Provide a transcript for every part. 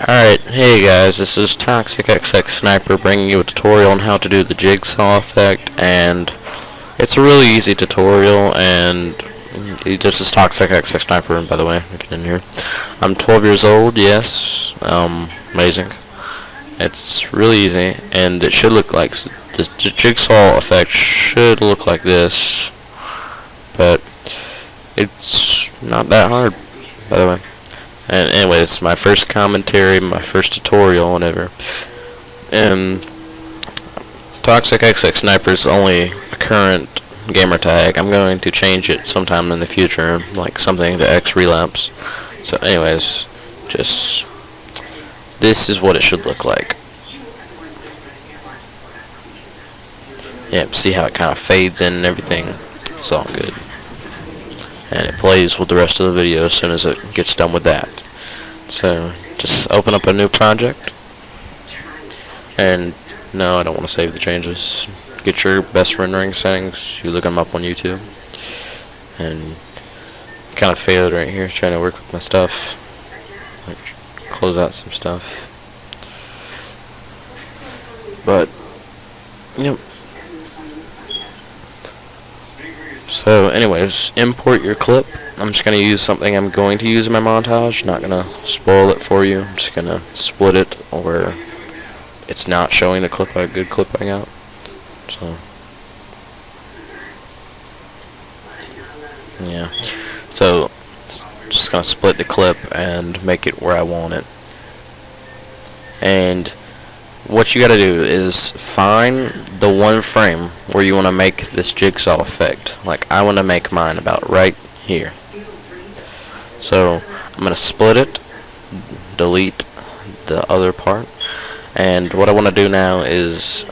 Alright, hey guys, this is Toxic XX Sniper bringing you a tutorial on how to do the Jigsaw effect, and it's a really easy tutorial, and this is Toxic XX Sniper, by the way, if you didn't hear. I'm 12 years old, yes, amazing. It's really easy, and it should look like, the Jigsaw effect should look like this, but it's not that hard, by the way. And anyways, my first commentary, my first tutorial, whatever. And Toxic XX Sniper is only a current gamer tag. I'm going to change it sometime in the future, like something to X Relapse. So anyways, just this is what it should look like. Yep, see how it kind of fades in and everything. It's all good. And it plays with the rest of the video as soon as it gets done with that. So just open up a new project, and no, I don't want to save the changes. Get your best rendering settings. You look them up on YouTube, and kind of failed right here trying to work with my stuff. Like, close out some stuff, but yep. So anyways, import your clip. I'm just going to use something I'm going to use in my montage. Not going to spoil it for you. I'm just going to split it where it's not showing the clip, a good clip I got. So yeah. So just going to split the clip and make it where I want it. And what you gotta do is find the one frame where you want to make this jigsaw effect. Like I want to make mine about right here. So I'm gonna split it, delete the other part, and what I want to do now is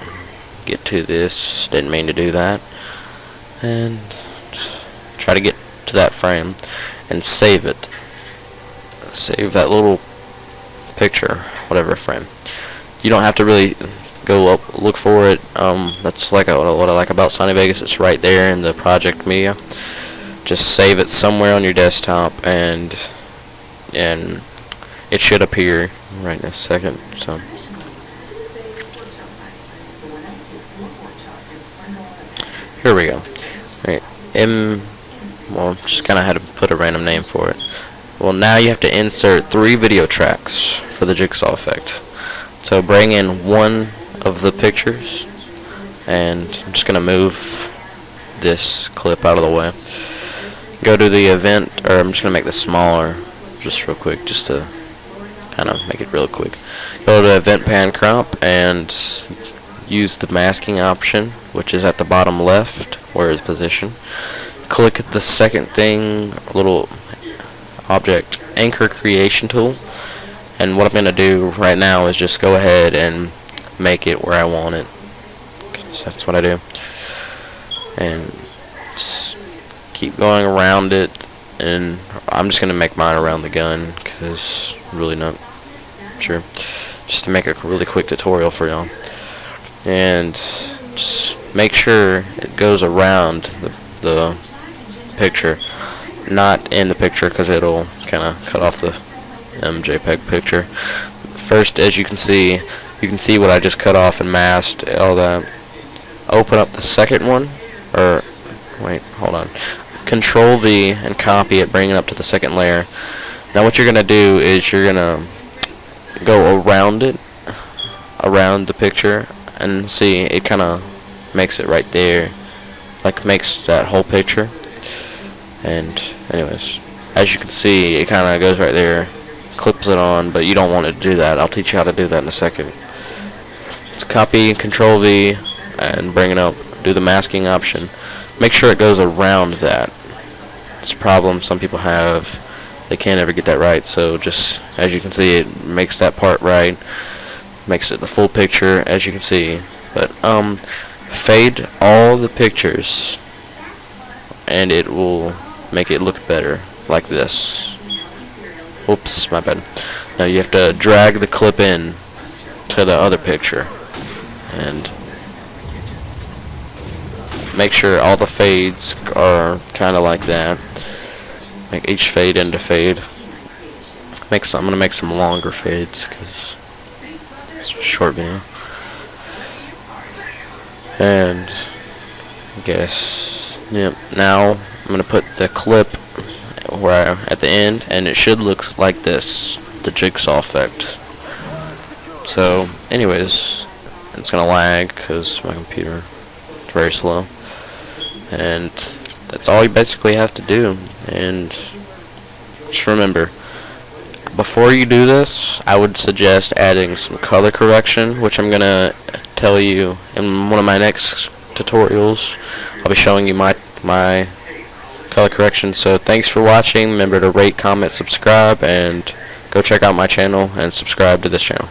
get to this. Didn't mean to do that, and try to get to that frame and save it. Save that little picture, whatever frame. You don't have to really go up, look for it. That's like what I like about Sony Vegas. It's right there in the project media. Just save it somewhere on your desktop, and it should appear right in a second. So here we go. Right. Well, just kind of had to put a random name for it. Well, now you have to insert 3 video tracks for the jigsaw effect. So bring in one of the pictures, and I'm just going to move this clip out of the way. Go to the event, or I'm just going to make this smaller just real quick, just to kind of make it real quick. Go to event pan crop and use the masking option, which is at the bottom left where it's positioned. Click the second thing, little object, anchor creation tool. And what I'm going to do right now is just go ahead and make it where I want it. So that's what I do. And just keep going around it. And I'm just going to make mine around the gun, because really not sure. Just to make a really quick tutorial for y'all. And just make sure it goes around the picture. Not in the picture, because it'll kind of cut off the JPEG picture. First, as you can see what I just cut off and masked, all that. Open up the second one, or wait, hold on. Control V and copy it, bring it up to the second layer. Now what you're gonna do is you're gonna go around it, around the picture, and see it kind of makes it right there, like makes that whole picture. And anyways, as you can see, it kind of goes right there. Clips it on, but you don't want it to do that. I'll teach you how to do that in a second. Just copy, Control V, and bring it up. Do the masking option. Make sure it goes around that. It's a problem some people have. They can't ever get that right. So just as you can see, it makes that part right. Makes it the full picture, as you can see. But fade all the pictures, and it will make it look better, like this. Oops, my bad. Now you have to drag the clip in to the other picture, and make sure all the fades are kind of like that. Make each fade into fade. I'm gonna make some longer fades because it's a short video. And I guess, yep. Now I'm gonna put the clip where at the end, and it should look like this, the Jigsaw effect. So, anyways, it's gonna lag because my computer is very slow, and that's all you basically have to do. And just remember, before you do this, I would suggest adding some color correction, which I'm gonna tell you in one of my next tutorials. I'll be showing you my color correction. So thanks for watching. Remember to rate, comment, subscribe, and go check out my channel and subscribe to this channel.